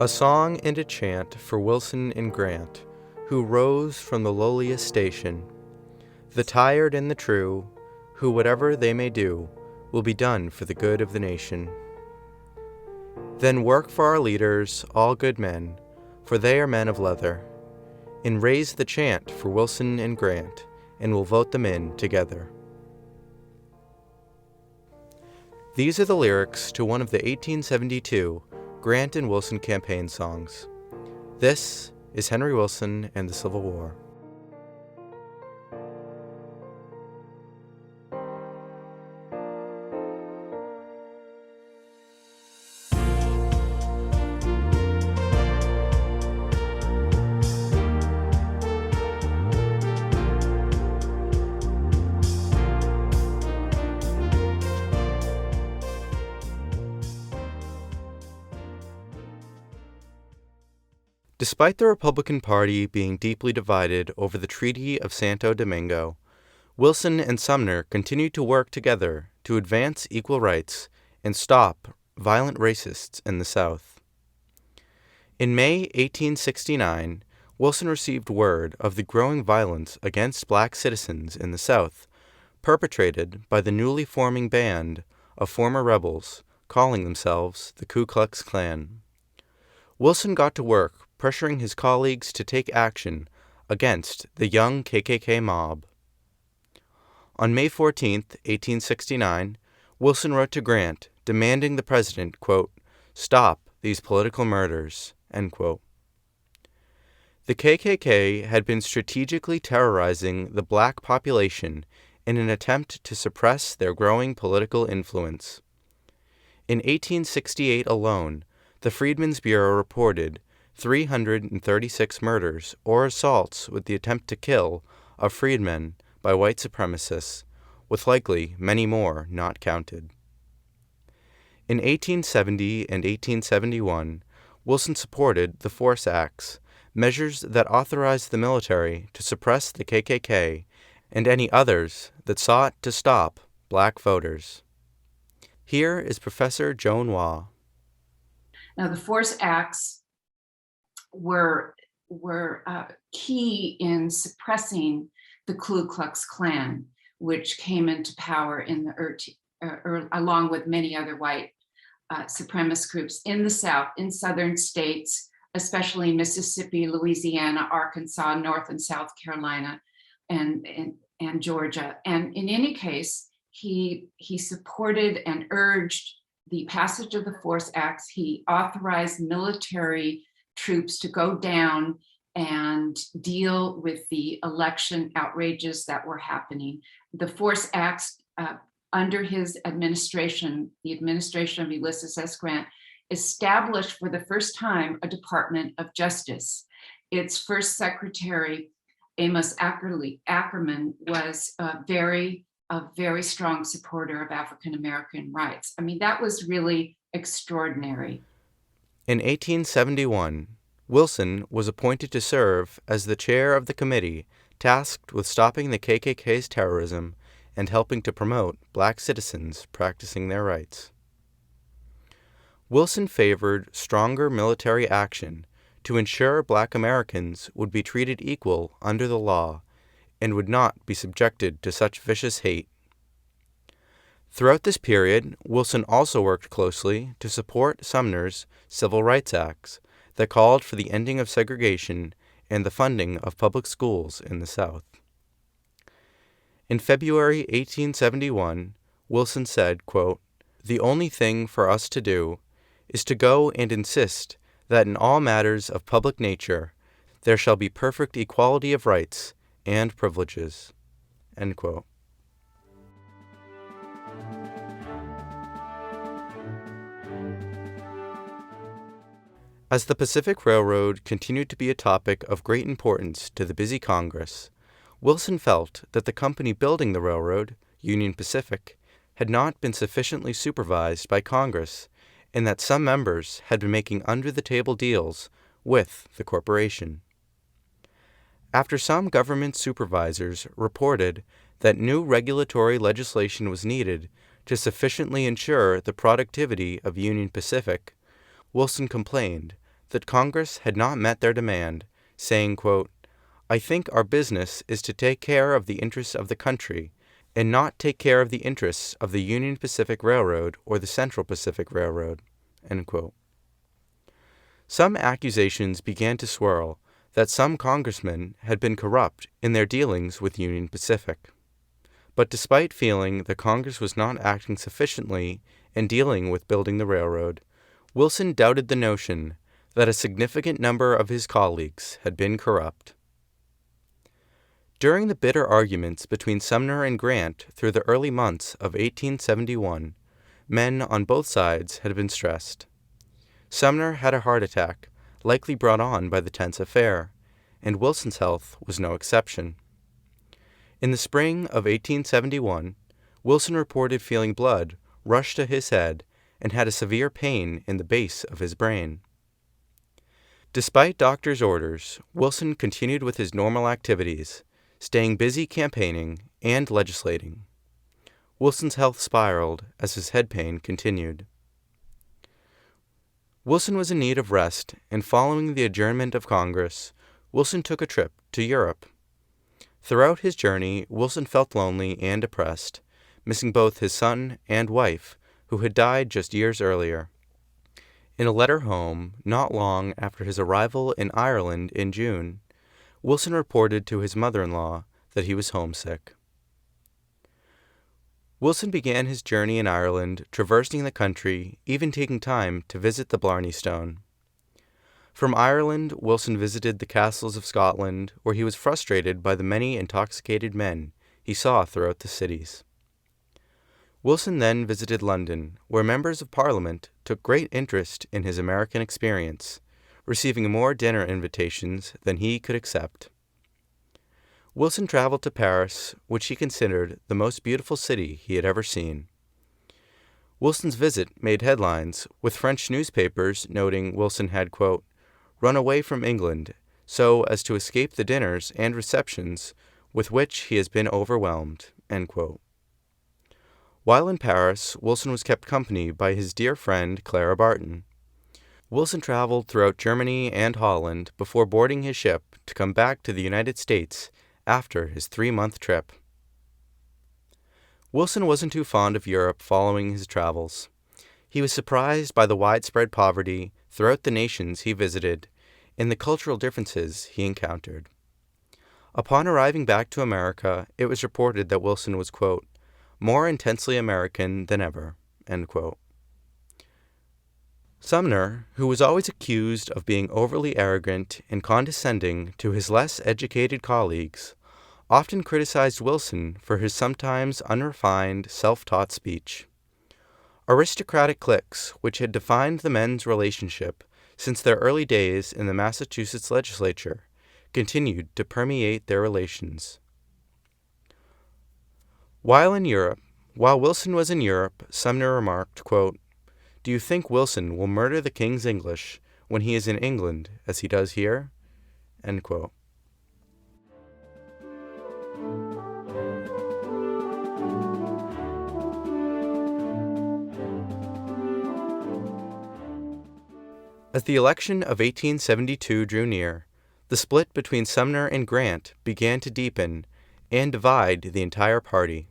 A song and a chant for Wilson and Grant, who rose from the lowliest station. The tired and the true, who whatever they may do, will be done for the good of the nation. Then work for our leaders, all good men, for they are men of leather, and raise the chant for Wilson and Grant, and we'll vote them in together. These are the lyrics to one of the 1872 Grant and Wilson campaign songs. This is Henry Wilson and the Civil War. Despite the Republican Party being deeply divided over the Treaty of Santo Domingo, Wilson and Sumner continued to work together to advance equal rights and stop violent racists in the South. In May 1869, Wilson received word of the growing violence against black citizens in the South, perpetrated by the newly forming band of former rebels calling themselves the Ku Klux Klan. Wilson got to work pressuring his colleagues to take action against the young KKK mob. On May 14, 1869, Wilson wrote to Grant demanding the president, quote, "stop these political murders," end quote. The KKK had been strategically terrorizing the black population in an attempt to suppress their growing political influence. In 1868 alone, the Freedmen's Bureau reported 336 murders or assaults with the attempt to kill of freedmen by white supremacists, with likely many more not counted. In 1870 and 1871, Wilson supported the Force Acts, measures that authorized the military to suppress the KKK and any others that sought to stop black voters. Here is Professor Joan Waugh. Now, the Force Acts were key in suppressing the Ku Klux Klan, which came into power in the along with many other white supremacist groups in the South, in southern states, especially Mississippi, Louisiana, Arkansas, North and South Carolina, and Georgia. And in any case, he supported and urged the passage of the Force Acts. He authorized military troops to go down and deal with the election outrages that were happening. The Force Acts, under his administration, the administration of Ulysses S. Grant, established for the first time a Department of Justice. Its first secretary, Amos Ackerman, was a very strong supporter of African American rights. I mean, that was really extraordinary. In 1871, Wilson was appointed to serve as the chair of the committee tasked with stopping the KKK's terrorism and helping to promote black citizens practicing their rights. Wilson favored stronger military action to ensure black Americans would be treated equal under the law and would not be subjected to such vicious hate. Throughout this period, Wilson also worked closely to support Sumner's Civil Rights Acts that called for the ending of segregation and the funding of public schools in the South. In February 1871, Wilson said, quote, "The only thing for us to do is to go and insist that in all matters of public nature there shall be perfect equality of rights and privileges," end quote. As the Pacific Railroad continued to be a topic of great importance to the busy Congress, Wilson felt that the company building the railroad, Union Pacific, had not been sufficiently supervised by Congress and that some members had been making under-the-table deals with the corporation. After some government supervisors reported that new regulatory legislation was needed to sufficiently ensure the productivity of Union Pacific, Wilson complained that Congress had not met their demand, saying, quote, "I think our business is to take care of the interests of the country and not take care of the interests of the Union Pacific Railroad or the Central Pacific Railroad." End quote. Some accusations began to swirl that some congressmen had been corrupt in their dealings with Union Pacific. But despite feeling that Congress was not acting sufficiently in dealing with building the railroad, Wilson doubted the notion that a significant number of his colleagues had been corrupt. During the bitter arguments between Sumner and Grant through the early months of 1871, men on both sides had been stressed. Sumner had a heart attack, likely brought on by the tense affair, and Wilson's health was no exception. In the spring of 1871, Wilson reported feeling blood rush to his head and had a severe pain in the base of his brain. Despite doctors' orders, Wilson continued with his normal activities, staying busy campaigning and legislating. Wilson's health spiraled as his head pain continued. Wilson was in need of rest, and following the adjournment of Congress, Wilson took a trip to Europe. Throughout his journey, Wilson felt lonely and depressed, missing both his son and wife, who had died just years earlier. In a letter home, not long after his arrival in Ireland in June, Wilson reported to his mother-in-law that he was homesick. Wilson began his journey in Ireland, traversing the country, even taking time to visit the Blarney Stone. From Ireland, Wilson visited the castles of Scotland, where he was frustrated by the many intoxicated men he saw throughout the cities. Wilson then visited London, where members of Parliament took great interest in his American experience, receiving more dinner invitations than he could accept. Wilson traveled to Paris, which he considered the most beautiful city he had ever seen. Wilson's visit made headlines, with French newspapers noting Wilson had, quote, "run away from England so as to escape the dinners and receptions with which he has been overwhelmed." End quote. While in Paris, Wilson was kept company by his dear friend Clara Barton. Wilson traveled throughout Germany and Holland before boarding his ship to come back to the United States after his 3-month trip. Wilson wasn't too fond of Europe following his travels. He was surprised by the widespread poverty throughout the nations he visited and the cultural differences he encountered. Upon arriving back to America, it was reported that Wilson was, quote, "more intensely American than ever," end quote. Sumner, who was always accused of being overly arrogant and condescending to his less educated colleagues, often criticized Wilson for his sometimes unrefined, self-taught speech. Aristocratic cliques, which had defined the men's relationship since their early days in the Massachusetts legislature, continued to permeate their relations. While Wilson was in Europe, Sumner remarked, quote, "Do you think Wilson will murder the King's English when he is in England as he does here?" End quote. As the election of 1872 drew near, the split between Sumner and Grant began to deepen and divide the entire party.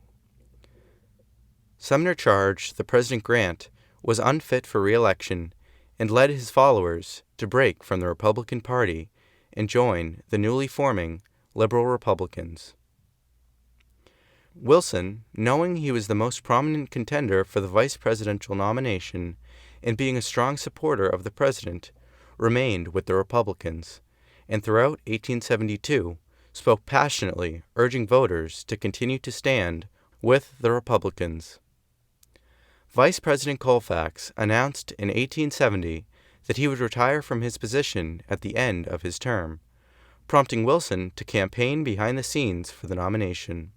Sumner charged that President Grant was unfit for re-election and led his followers to break from the Republican Party and join the newly forming Liberal Republicans. Wilson, knowing he was the most prominent contender for the vice presidential nomination and being a strong supporter of the president, remained with the Republicans, and throughout 1872 spoke passionately, urging voters to continue to stand with the Republicans. Vice President Colfax announced in 1870 that he would retire from his position at the end of his term, prompting Wilson to campaign behind the scenes for the nomination.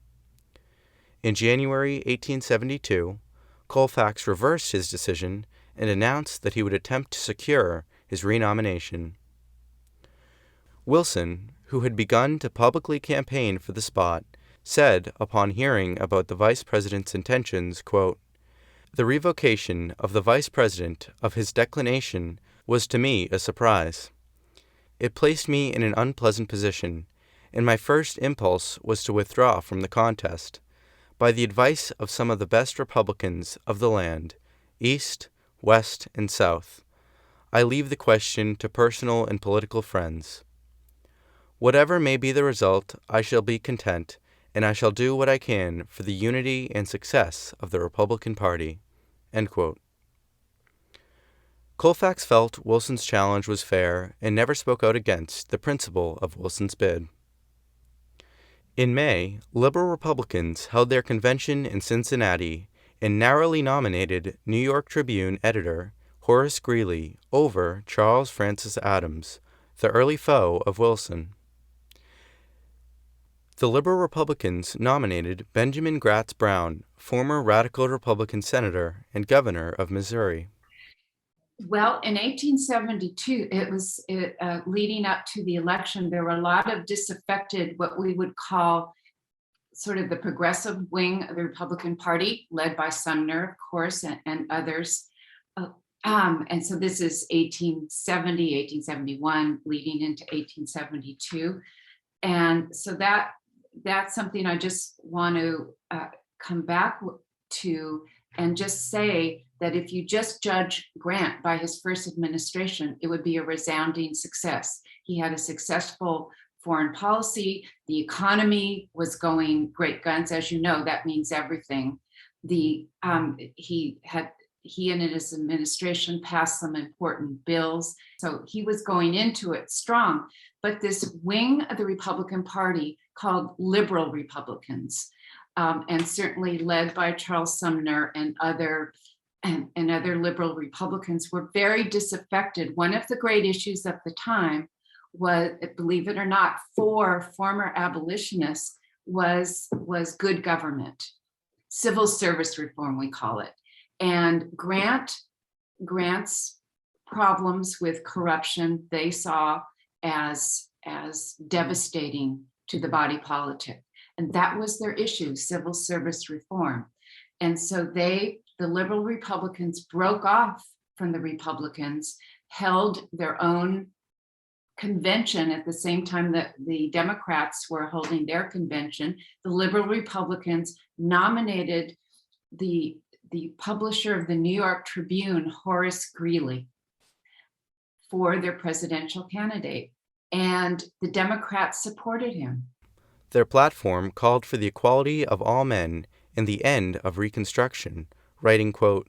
In January 1872, Colfax reversed his decision and announced that he would attempt to secure his renomination. Wilson, who had begun to publicly campaign for the spot, said upon hearing about the vice president's intentions, quote, "The revocation of the vice president of his declination was to me a surprise. It placed me in an unpleasant position, and my first impulse was to withdraw from the contest, by the advice of some of the best Republicans of the land, East, West, and South. I leave the question to personal and political friends. Whatever may be the result, I shall be content, and I shall do what I can for the unity and success of the Republican Party." End quote. Colfax felt Wilson's challenge was fair and never spoke out against the principle of Wilson's bid. In May, liberal Republicans held their convention in Cincinnati and narrowly nominated New York Tribune editor Horace Greeley over Charles Francis Adams, the early foe of Wilson. The liberal Republicans nominated Benjamin Gratz Brown, former radical Republican senator and governor of Missouri. Well, in 1872, it was leading up to the election, there were a lot of disaffected, what we would call sort of the progressive wing of the Republican Party, led by Sumner, of course, and others. And so this is 1870, 1871, leading into 1872. And so that's something I just want to come back to and just say that if you just judge Grant by his first administration, it would be a resounding success. He had a successful foreign policy. The economy was going great guns. As you know, that means everything. He and his administration passed some important bills. So he was going into it strong. But this wing of the Republican Party called liberal Republicans, and certainly led by Charles Sumner and other liberal Republicans, were very disaffected. One of the great issues of the time was, believe it or not, for former abolitionists was good government, civil service reform, we call it. And Grant's problems with corruption, they saw as devastating to the body politic. And that was their issue, civil service reform. And so the liberal Republicans broke off from the Republicans, held their own convention at the same time that the Democrats were holding their convention. The liberal Republicans nominated the publisher of the New York Tribune, Horace Greeley, for their presidential candidate. And the Democrats supported him. Their platform called for the equality of all men and the end of Reconstruction, writing, quote,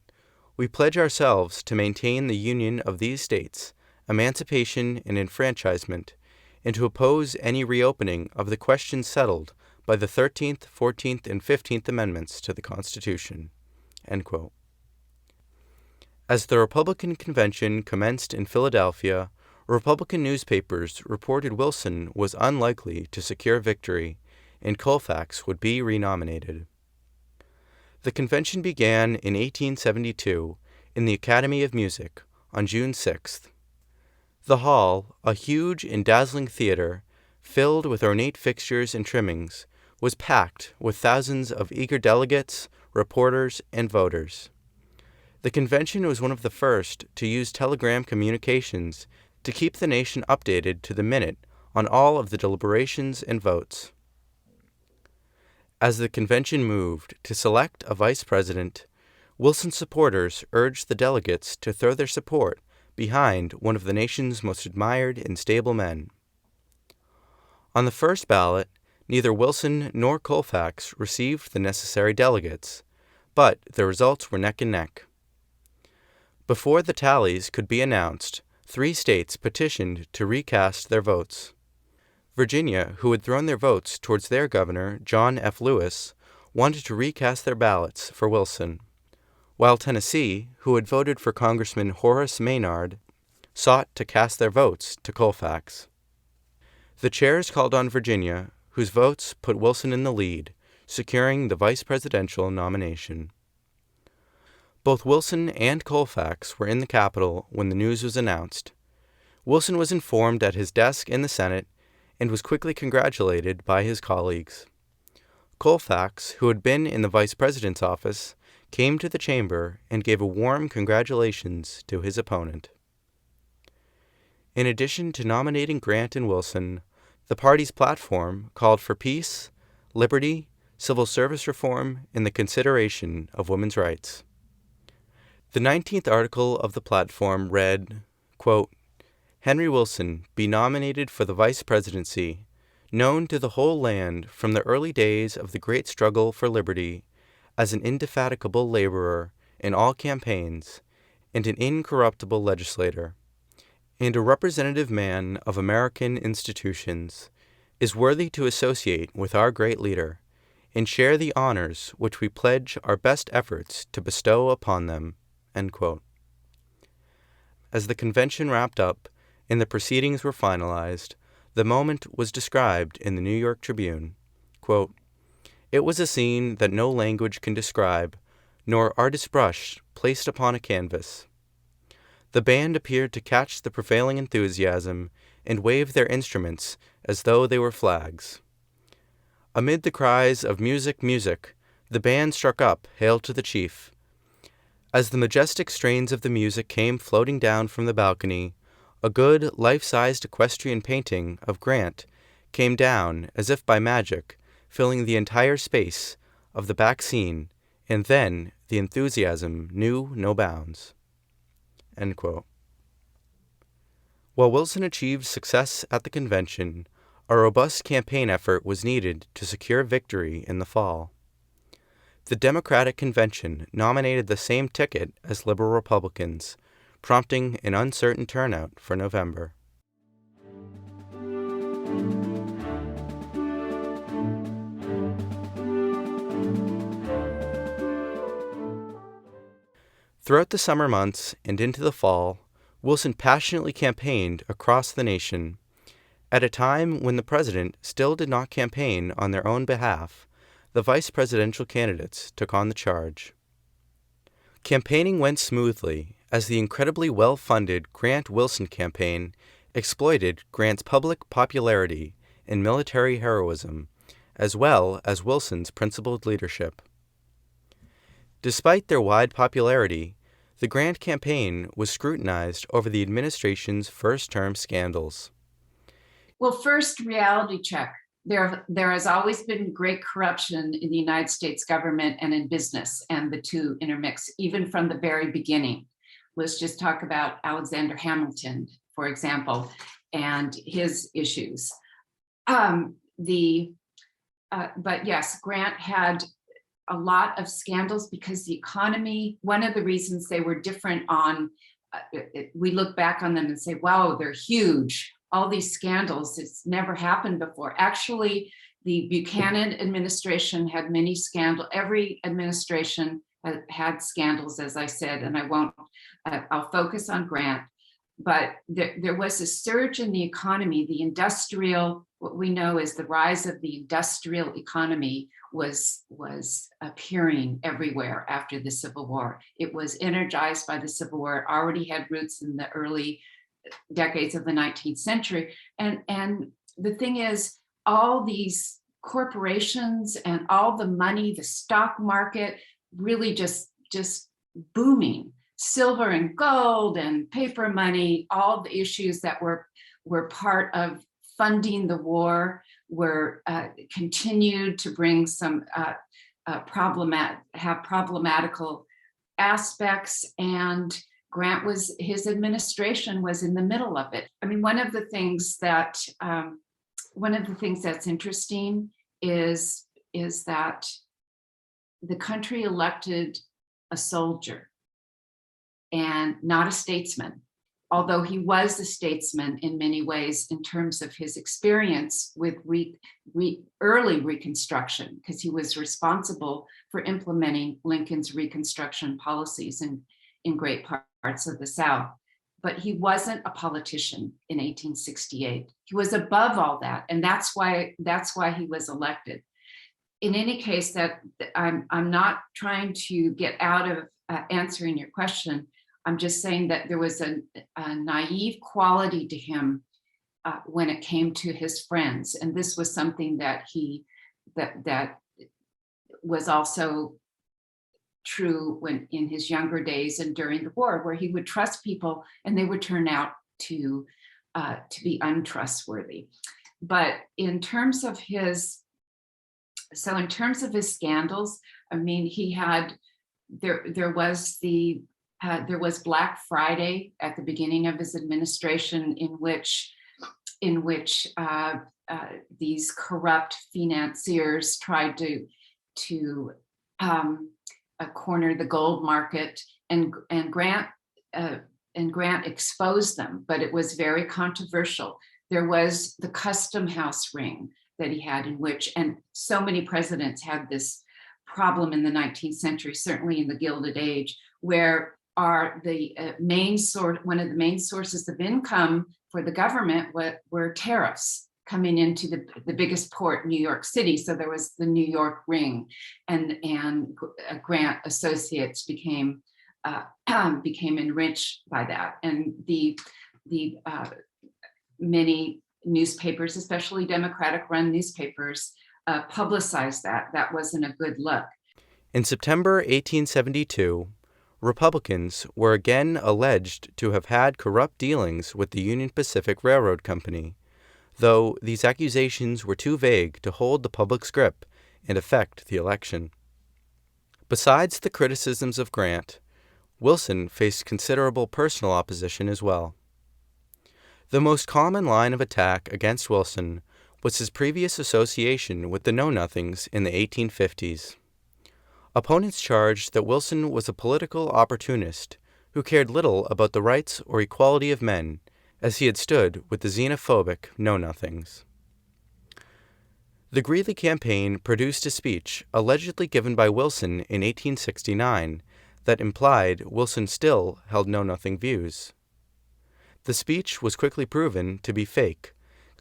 "We pledge ourselves to maintain the union of these states, emancipation and enfranchisement, and to oppose any reopening of the questions settled by the 13th, 14th, and 15th Amendments to the Constitution." End quote. As the Republican convention commenced in Philadelphia, Republican newspapers reported Wilson was unlikely to secure victory, and Colfax would be renominated. The convention began in 1872 in the Academy of Music on June 6th. The hall, a huge and dazzling theater, filled with ornate fixtures and trimmings, was packed with thousands of eager delegates, reporters, and voters. The convention was one of the first to use telegram communications to keep the nation updated to the minute on all of the deliberations and votes. As the convention moved to select a vice president, Wilson's supporters urged the delegates to throw their support behind one of the nation's most admired and stable men. On the first ballot, neither Wilson nor Colfax received the necessary delegates, but the results were neck and neck. Before the tallies could be announced, 3 states petitioned to recast their votes. Virginia, who had thrown their votes towards their governor, John F. Lewis, wanted to recast their ballots for Wilson, while Tennessee, who had voted for Congressman Horace Maynard, sought to cast their votes to Colfax. The chairs called on Virginia, whose votes put Wilson in the lead, securing the vice presidential nomination. Both Wilson and Colfax were in the Capitol when the news was announced. Wilson was informed at his desk in the Senate and was quickly congratulated by his colleagues. Colfax, who had been in the vice president's office, came to the chamber and gave a warm congratulations to his opponent. In addition to nominating Grant and Wilson, the party's platform called for peace, liberty, civil service reform, and the consideration of women's rights. The 19th article of the platform read, quote, Henry Wilson be nominated for the Vice Presidency, known to the whole land from the early days of the great struggle for liberty as an indefatigable laborer in all campaigns and an incorruptible legislator, and a representative man of American institutions, is worthy to associate with our great leader and share the honors which we pledge our best efforts to bestow upon them. End quote. As the convention wrapped up and the proceedings were finalized, the moment was described in the New York Tribune. Quote, it was a scene that no language can describe, nor artist brush placed upon a canvas. The band appeared to catch the prevailing enthusiasm and wave their instruments as though they were flags. Amid the cries of music, music, the band struck up Hail to the Chief. As the majestic strains of the music came floating down from the balcony, a good life-sized equestrian painting of Grant came down as if by magic, filling the entire space of the back scene, and then the enthusiasm knew no bounds. End quote. While Wilson achieved success at the convention, a robust campaign effort was needed to secure victory in the fall. The Democratic Convention nominated the same ticket as liberal Republicans, prompting an uncertain turnout for November. Throughout the summer months and into the fall, Wilson passionately campaigned across the nation. At a time when the president still did not campaign on their own behalf, the vice presidential candidates took on the charge. Campaigning went smoothly as the incredibly well-funded Grant-Wilson campaign exploited Grant's public popularity and military heroism, as well as Wilson's principled leadership. Despite their wide popularity, the Grant campaign was scrutinized over the administration's first-term scandals. Well, first, reality check. There has always been great corruption in the United States government and in business, and the two intermix, even from the very beginning. Let's just talk about Alexander Hamilton, for example, and his issues. But yes, Grant had a lot of scandals because the economy, one of the reasons they were different we look back on them and say, wow, they're huge. All these scandals, it's never happened before. Actually, the Buchanan administration had many scandals. Every administration had scandals, as I said, and I'll focus on Grant. But there was a surge in the economy. The industrial, what we know is the rise of the industrial economy was appearing everywhere after the Civil War. It was energized by the Civil War. It already had roots in the early decades of the 19th century. And the thing is, all these corporations and all the money, the stock market, really just booming. Silver and gold and paper money, all the issues that were part of funding the war were continued to bring some problematical aspects, and his administration was in the middle of it. I mean, one of the things that's interesting is that the country elected a soldier and not a statesman, although he was a statesman in many ways in terms of his experience with early Reconstruction, because he was responsible for implementing Lincoln's Reconstruction policies in great parts of the South. But he wasn't a politician in 1868. He was above all that, and that's why he was elected. In any case, that I'm not trying to get out of answering your question. I'm just saying that there was a naive quality to him when it came to his friends, and this was something that was also true when in his younger days and during the war, where he would trust people and they would turn out to untrustworthy. But in terms of his scandals, I mean, he had there was Black Friday at the beginning of his administration, in which these corrupt financiers tried to corner the gold market, and Grant exposed them, but it was very controversial. There was the Custom House ring that he had, and so many presidents had this problem in the 19th century, certainly in the Gilded Age, where one of the main sources of income for the government were tariffs coming into the biggest port, New York City. So there was the New York ring, and Grant Associates became enriched by that, and the many newspapers, especially Democratic-run newspapers, publicized that. That wasn't a good look. In September 1872, Republicans were again alleged to have had corrupt dealings with the Union Pacific Railroad Company, though these accusations were too vague to hold the public's grip and affect the election. Besides the criticisms of Grant, Wilson faced considerable personal opposition as well. The most common line of attack against Wilson was his previous association with the Know-Nothings in the 1850s. Opponents charged that Wilson was a political opportunist who cared little about the rights or equality of men, as he had stood with the xenophobic Know-Nothings. The Greeley campaign produced a speech allegedly given by Wilson in 1869 that implied Wilson still held Know-Nothing views. The speech was quickly proven to be fake,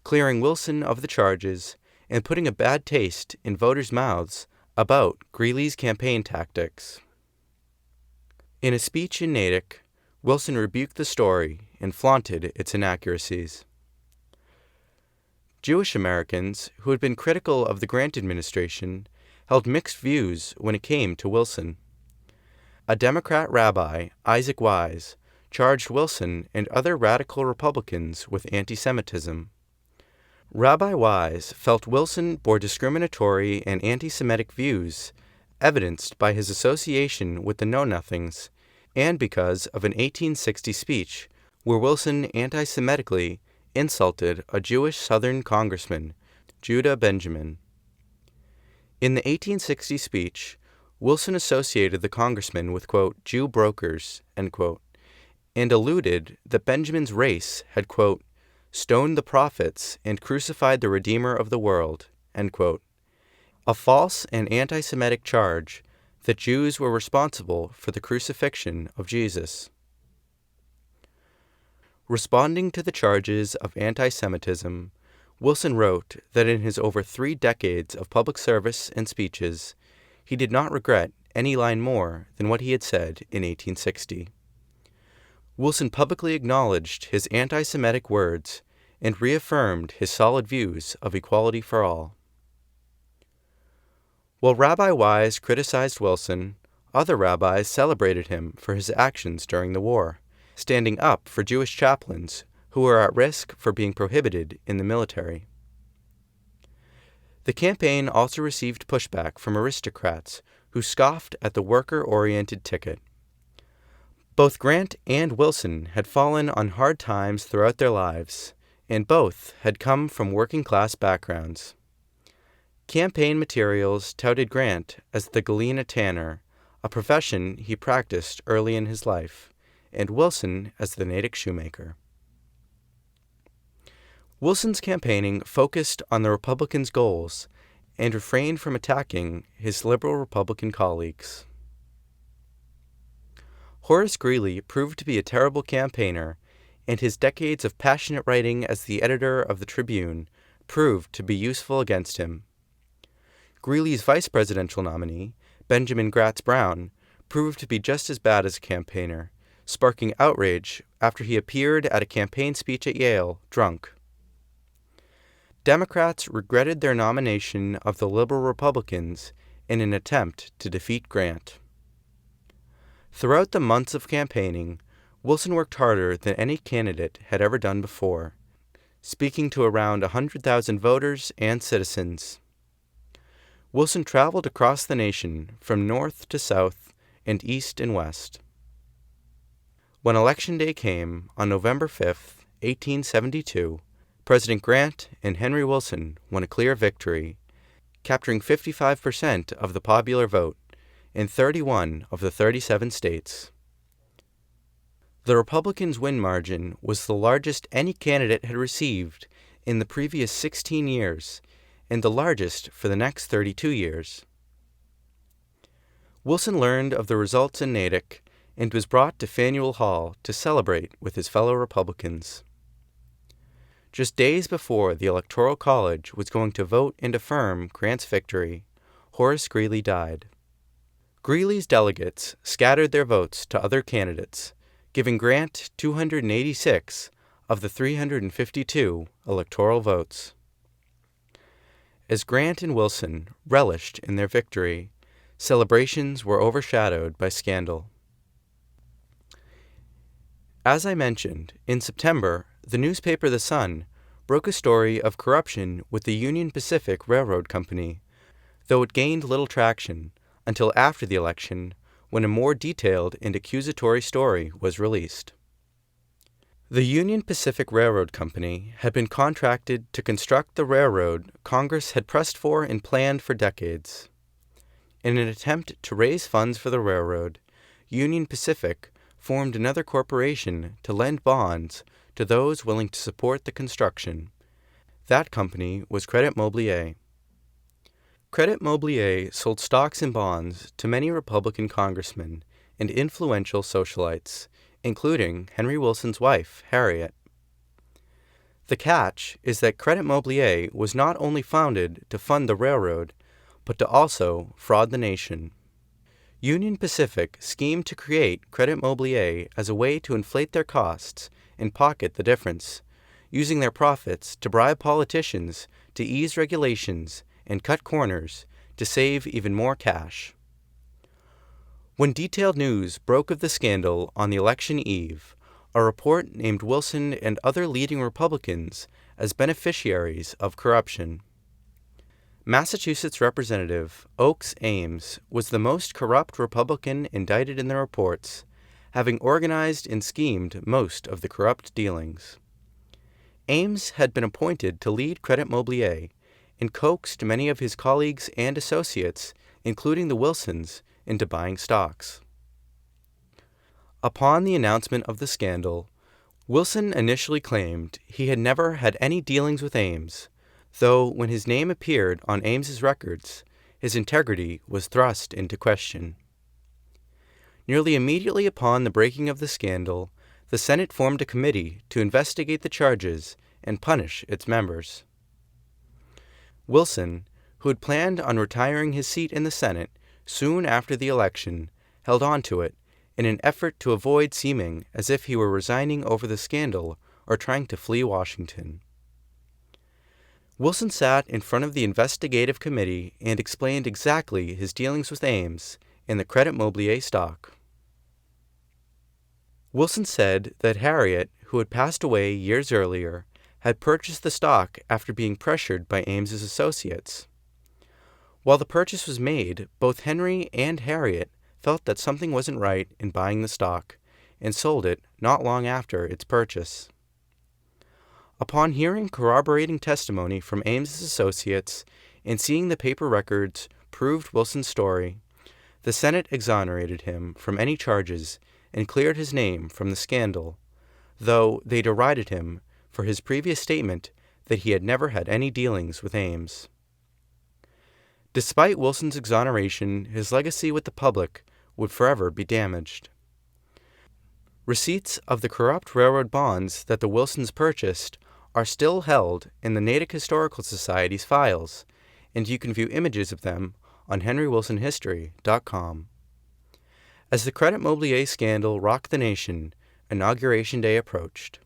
clearing Wilson of the charges and putting a bad taste in voters' mouths about Greeley's campaign tactics. In a speech in Natick, Wilson rebuked the story and flaunted its inaccuracies. Jewish Americans who had been critical of the Grant administration held mixed views when it came to Wilson. A Democrat rabbi, Isaac Wise, charged Wilson and other radical Republicans with anti-Semitism. Rabbi Wise felt Wilson bore discriminatory and anti-Semitic views, evidenced by his association with the Know-Nothings, and because of an 1860 speech where Wilson anti-Semitically insulted a Jewish Southern congressman, Judah Benjamin. In the 1860 speech, Wilson associated the congressman with, quote, Jew brokers, end quote, and alluded that Benjamin's race had, quote, stoned the prophets and crucified the Redeemer of the world, end quote, a false and anti-Semitic charge that Jews were responsible for the crucifixion of Jesus. Responding to the charges of anti-Semitism, Wilson wrote that in his over 3 decades of public service and speeches, he did not regret any line more than what he had said in 1860. Wilson publicly acknowledged his anti-Semitic words and reaffirmed his solid views of equality for all. While Rabbi Wise criticized Wilson, other rabbis celebrated him for his actions during the war, standing up for Jewish chaplains who were at risk for being prohibited in the military. The campaign also received pushback from aristocrats who scoffed at the worker-oriented ticket. Both Grant and Wilson had fallen on hard times throughout their lives, and both had come from working-class backgrounds. Campaign materials touted Grant as the Galena tanner, a profession he practiced early in his life, and Wilson as the Natick shoemaker. Wilson's campaigning focused on the Republicans' goals and refrained from attacking his liberal Republican colleagues. Horace Greeley proved to be a terrible campaigner, and his decades of passionate writing as the editor of the Tribune proved to be useful against him. Greeley's vice presidential nominee, Benjamin Gratz Brown, proved to be just as bad as a campaigner, sparking outrage after he appeared at a campaign speech at Yale drunk. Democrats regretted their nomination of the liberal Republicans in an attempt to defeat Grant. Throughout the months of campaigning, Wilson worked harder than any candidate had ever done before, speaking to around 100,000 voters and citizens. Wilson traveled across the nation from north to south and east and west. When Election Day came on November 5, 1872, President Grant and Henry Wilson won a clear victory, capturing 55% of the popular vote in 31 of the 37 states. The Republicans' win margin was the largest any candidate had received in the previous 16 years and the largest for the next 32 years. Wilson learned of the results in Natick and was brought to Faneuil Hall to celebrate with his fellow Republicans. Just days before the Electoral College was going to vote and affirm Grant's victory, Horace Greeley died. Greeley's delegates scattered their votes to other candidates, giving Grant 286 of the 352 electoral votes. As Grant and Wilson relished in their victory, celebrations were overshadowed by scandal. As I mentioned, in September, the newspaper The Sun broke a story of corruption with the Union Pacific Railroad Company, though it gained little traction until after the election, when a more detailed and accusatory story was released. The Union Pacific Railroad Company had been contracted to construct the railroad Congress had pressed for and planned for decades. In an attempt to raise funds for the railroad, Union Pacific formed another corporation to lend bonds to those willing to support the construction. That company was Credit Moblier. Credit Moblier sold stocks and bonds to many Republican congressmen and influential socialites, including Henry Wilson's wife, Harriet. The catch is that Credit Moblier was not only founded to fund the railroad, but to also fraud the nation. Union Pacific schemed to create Credit Moblier as a way to inflate their costs and pocket the difference, using their profits to bribe politicians to ease regulations and cut corners to save even more cash. When detailed news broke of the scandal on the election eve, a report named Wilson and other leading Republicans as beneficiaries of corruption. Massachusetts Representative Oakes Ames was the most corrupt Republican indicted in the reports, having organized and schemed most of the corrupt dealings. Ames had been appointed to lead Credit Moblier and coaxed many of his colleagues and associates, including the Wilsons, into buying stocks. Upon the announcement of the scandal, Wilson initially claimed he had never had any dealings with Ames, though when his name appeared on Ames's records, his integrity was thrust into question. Nearly immediately upon the breaking of the scandal, the Senate formed a committee to investigate the charges and punish its members. Wilson, who had planned on retiring his seat in the Senate soon after the election, held on to it in an effort to avoid seeming as if he were resigning over the scandal or trying to flee Washington. Wilson sat in front of the investigative committee and explained exactly his dealings with Ames and the Credit Moblier stock. Wilson said that Harriet, who had passed away years earlier, had purchased the stock after being pressured by Ames's associates. While the purchase was made, both Henry and Harriet felt that something wasn't right in buying the stock, and sold it not long after its purchase. Upon hearing corroborating testimony from Ames's associates and seeing the paper records proved Wilson's story, the Senate exonerated him from any charges and cleared his name from the scandal, though they derided him for his previous statement that he had never had any dealings with Ames. Despite Wilson's exoneration, his legacy with the public would forever be damaged. Receipts of the corrupt railroad bonds that the Wilsons purchased are still held in the Natick Historical Society's files, and you can view images of them on HenryWilsonHistory.com. As the Credit Moblier scandal rocked the nation, Inauguration Day approached.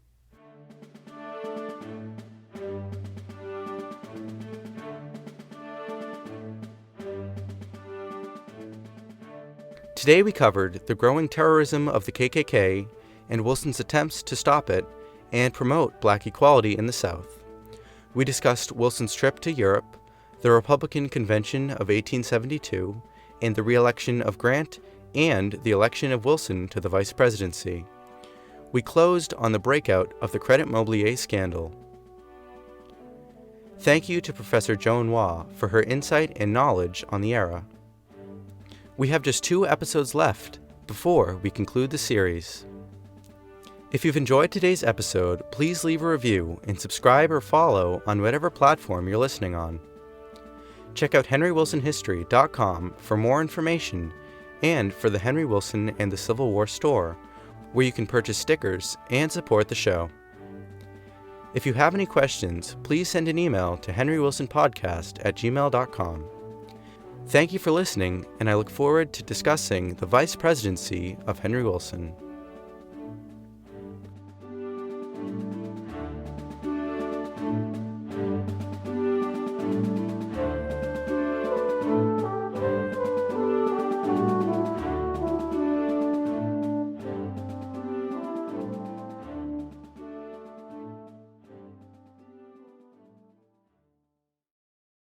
Today we covered the growing terrorism of the KKK and Wilson's attempts to stop it and promote black equality in the South. We discussed Wilson's trip to Europe, the Republican Convention of 1872, and the re-election of Grant and the election of Wilson to the Vice Presidency. We closed on the breakout of the Credit Moblier scandal. Thank you to Professor Joan Waugh for her insight and knowledge on the era. We have just 2 episodes left before we conclude the series. If you've enjoyed today's episode, please leave a review and subscribe or follow on whatever platform you're listening on. Check out HenryWilsonHistory.com for more information and for the Henry Wilson and the Civil War store, where you can purchase stickers and support the show. If you have any questions, please send an email to HenryWilsonPodcast@gmail.com. Thank you for listening, and I look forward to discussing the Vice Presidency of Henry Wilson.